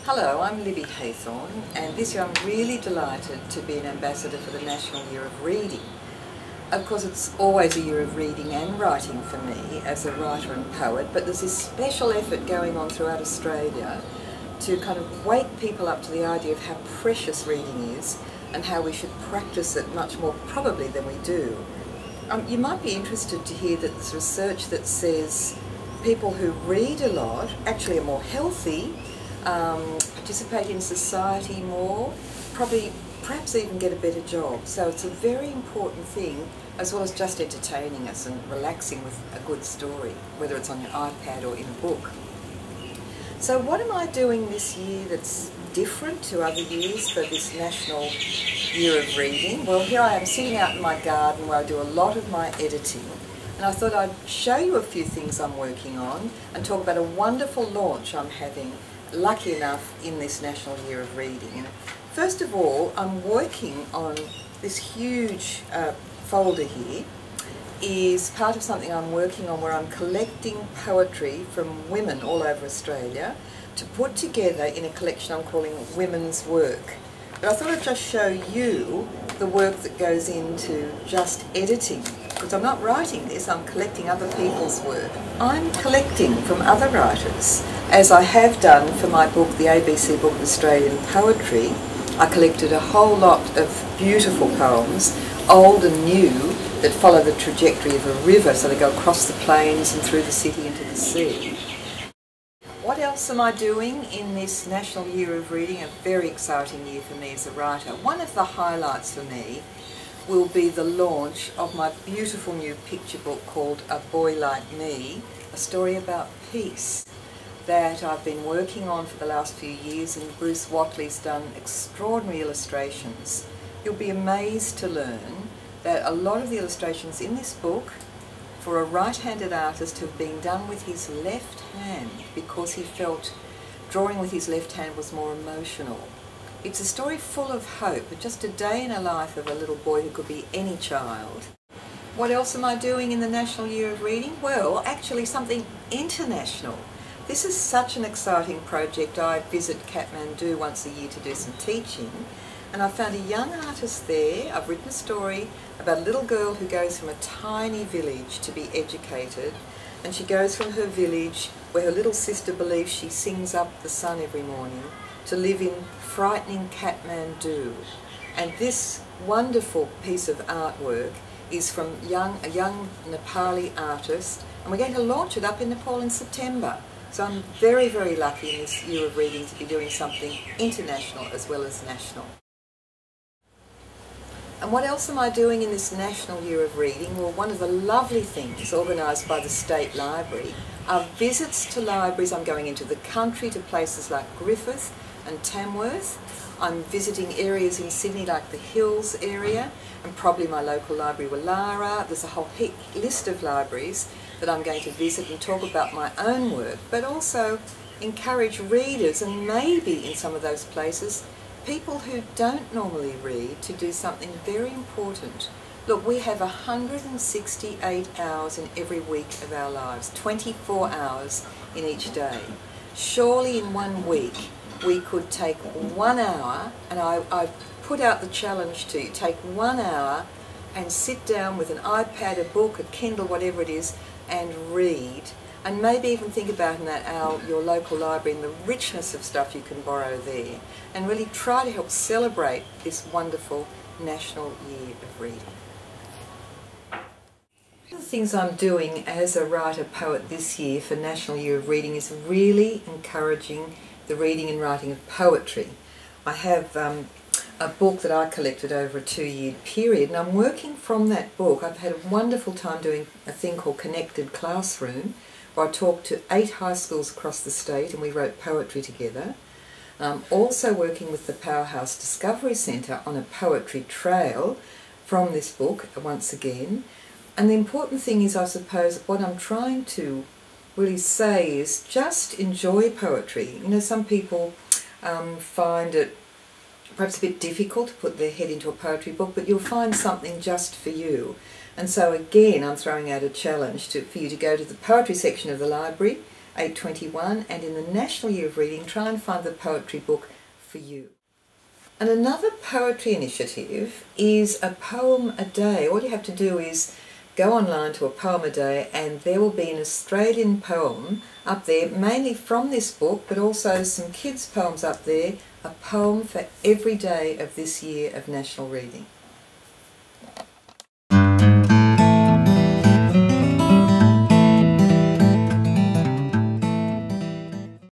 Hello, I'm Libby Hathorn, and this year I'm really delighted to be an ambassador for the National Year of Reading. Of course, it's always a year of reading and writing for me as a writer and poet, but there's this special effort going on throughout Australia to kind of wake people up to the idea of how precious reading is and how we should practice it much more probably than we do. You might be interested to hear that there's research that says people who read a lot actually are more healthy, participate in society more, perhaps even get a better job. So it's a very important thing, as well as just entertaining us and relaxing with a good story, whether it's on your iPad or in a book. So what am I doing this year that's different to other years for this National Year of Reading? Well, here I am sitting out in my garden where I do a lot of my editing, and I thought I'd show you a few things I'm working on and talk about a wonderful launch I'm having, lucky enough, in this National Year of Reading. And first of all, I'm working on this huge folder here. Is part of something I'm working on where I'm collecting poetry from women all over Australia to put together in a collection I'm calling Women's Work. But I thought I'd just show you the work that goes into just editing, because I'm not writing this, I'm collecting other people's work. I'm collecting from other writers, as I have done for my book, the ABC Book of Australian Poetry. I collected a whole lot of beautiful poems, old and new, that follow the trajectory of a river, so they go across the plains and through the city into the sea. What else am I doing in this National Year of Reading? A very exciting year for me as a writer. One of the highlights for me will be the launch of my beautiful new picture book called A Boy Like Me, a story about peace that I've been working on for the last few years, and Bruce Watley's done extraordinary illustrations. You'll be amazed to learn that a lot of the illustrations in this book for a right-handed artist have been done with his left hand because he felt drawing with his left hand was more emotional. It's a story full of hope, just a day in a life of a little boy who could be any child. What else am I doing in the National Year of Reading? Well, actually something international. This is such an exciting project. I visit Kathmandu once a year to do some teaching, and I found a young artist there. I've written a story about a little girl who goes from a tiny village to be educated, and she goes from her village, where her little sister believes she sings up the sun every morning, to live in frightening Kathmandu. And this wonderful piece of artwork is from a young Nepali artist, and we're going to launch it up in Nepal in September. So I'm very, very lucky in this Year of Reading to be doing something international as well as national. And what else am I doing in this National Year of Reading? Well, one of the lovely things organised by the State Library are visits to libraries. I'm going into the country to places like Griffith and Tamworth. I'm visiting areas in Sydney like the Hills area, and probably my local library, Wallara. There's a whole list of libraries that I'm going to visit and talk about my own work, but also encourage readers, and maybe in some of those places people who don't normally read, to do something very important. Look, we have 168 hours in every week of our lives, 24 hours in each day. Surely in 1 week we could take 1 hour, and I put out the challenge to you, take 1 hour and sit down with an iPad, a book, a Kindle, whatever it is, and read. And maybe even think about in that hour your local library and the richness of stuff you can borrow there, and really try to help celebrate this wonderful National Year of Reading. One of the things I'm doing as a writer-poet this year for National Year of Reading is really encouraging the reading and writing of poetry. I have a book that I collected over a 2-year period, and I'm working from that book. I've had a wonderful time doing a thing called Connected Classroom, where I talked to 8 high schools across the state and we wrote poetry together. I'm also working with the Powerhouse Discovery Centre on a poetry trail from this book once again. And the important thing is, I suppose, what I'm trying to really say is just enjoy poetry. You know, some people find it perhaps a bit difficult to put their head into a poetry book, but you'll find something just for you. And so again, I'm throwing out a challenge for you to go to the poetry section of the library 821, and in the National Year of Reading, try and find the poetry book for you. And another poetry initiative is a poem a day. All you have to do is go online to a poem a day, and there will be an Australian poem up there, mainly from this book, but also some kids' poems up there, a poem for every day of this year of National Reading.